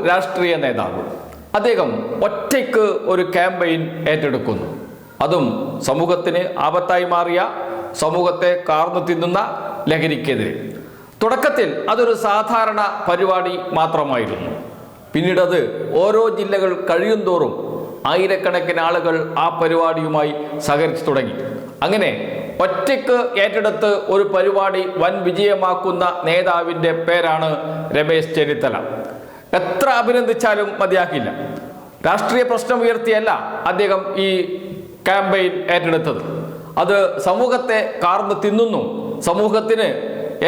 രാഷ്ട്രീയ നേതാവ്. അദ്ദേഹം ഒറ്റയ്ക്ക് ഒരു ക്യാമ്പയിൻ ഏറ്റെടുക്കുന്നു. അതും സമൂഹത്തിന് ആപത്തായി മാറിയ, സമൂഹത്തെ കാർന്നു തിന്നുന്ന ലഹരിക്കെതിരെ. തുടക്കത്തിൽ അതൊരു സാധാരണ പരിപാടി മാത്രമായിരുന്നു. പിന്നീടത് ഓരോ ജില്ലകൾ കഴിയുന്തോറും ആയിരക്കണക്കിന് ആളുകൾ ആ പരിപാടിയുമായി സഹകരിച്ചു തുടങ്ങി. അങ്ങനെ ഒറ്റയ്ക്ക് ഏറ്റെടുത്ത് ഒരു പരിപാടി വൻ വിജയമാക്കുന്ന നേതാവിൻ്റെ പേരാണ് രമേശ് ചെന്നിത്തല. എത്ര അഭിനന്ദിച്ചാലും മതിയാക്കില്ല. രാഷ്ട്രീയ പ്രശ്നം ഉയർത്തിയല്ല അദ്ദേഹം ഈ ക്യാമ്പയിൻ ഏറ്റെടുത്തത്. അത് സമൂഹത്തെ കാർന്നു തിന്നുന്നു, സമൂഹത്തിന്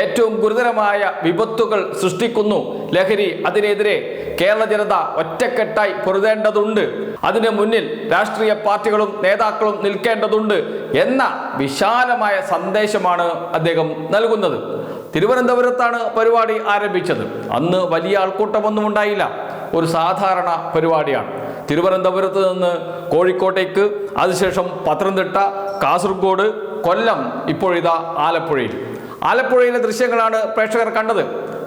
ഏറ്റവും ഗുരുതരമായ വിപത്തുകൾ സൃഷ്ടിക്കുന്നു ലഹരി. അതിനെതിരെ കേരള ജനത ഒറ്റക്കെട്ടായി പൊരുതേണ്ടതുണ്ട്, അതിന് മുന്നിൽ രാഷ്ട്രീയ പാർട്ടികളും നേതാക്കളും നിൽക്കേണ്ടതുണ്ട് എന്ന വിശാലമായ സന്ദേശമാണ് അദ്ദേഹം നൽകുന്നത്. തിരുവനന്തപുരത്താണ് പരിപാടി ആരംഭിച്ചത്. അന്ന് വലിയ ആൾക്കൂട്ടമൊന്നും ഉണ്ടായില്ല, ഒരു സാധാരണ പരിപാടിയാണ്. തിരുവനന്തപുരത്ത് നിന്ന് കോഴിക്കോട്ടേക്ക്, അതിനുശേഷം പത്തനംതിട്ട, കാസർഗോഡ്, കൊല്ലം, ഇപ്പോഴിതാ ആലപ്പുഴയിൽ. ആലപ്പുഴയിലെ ദൃശ്യങ്ങളാണ് പ്രേക്ഷകർ കണ്ടത്.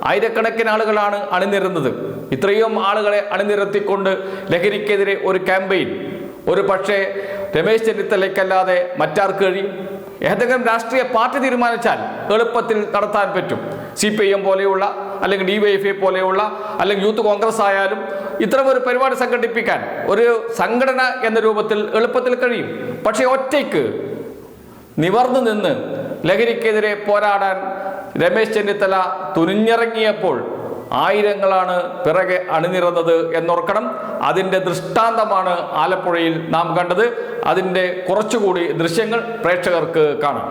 ആയിരക്കണക്കിന് ആളുകളാണ് അണിനിരുന്നത്. ഇത്രയും ആളുകളെ അണിനിരത്തിക്കൊണ്ട് ലഹരിക്കെതിരെ ഒരു ക്യാമ്പയിൻ ഒരു പക്ഷേ രമേശ് ചെന്നിത്തലയ്ക്കല്ലാതെ മറ്റാർക്ക് കഴിയും? ഏതെങ്കിലും രാഷ്ട്രീയ പാർട്ടി തീരുമാനിച്ചാൽ എളുപ്പത്തിൽ നടത്താൻ പറ്റും. CPIM പോലെയുള്ള, അല്ലെങ്കിൽ DYFI പോലെയുള്ള, അല്ലെങ്കിൽ യൂത്ത് കോൺഗ്രസ് ആയാലും ഇത്തരമൊരു പരിപാടി സംഘടിപ്പിക്കാൻ ഒരു സംഘടന എന്ന രൂപത്തിൽ എളുപ്പത്തിൽ കഴിയും. പക്ഷേ ഒറ്റയ്ക്ക് നിവർന്നു നിന്ന് ലഹരിക്കെതിരെ പോരാടാൻ രമേശ് ചെന്നിത്തല തുനിഞ്ഞിറങ്ങിയപ്പോൾ ആയിരങ്ങളാണ് പിറകെ അണിനിരന്നത് എന്നോർക്കണം. അതിൻ്റെ ദൃഷ്ടാന്തമാണ് ആലപ്പുഴയിൽ നാം കണ്ടത്. അതിൻ്റെ കുറച്ചുകൂടി ദൃശ്യങ്ങൾ പ്രേക്ഷകർക്ക് കാണാം.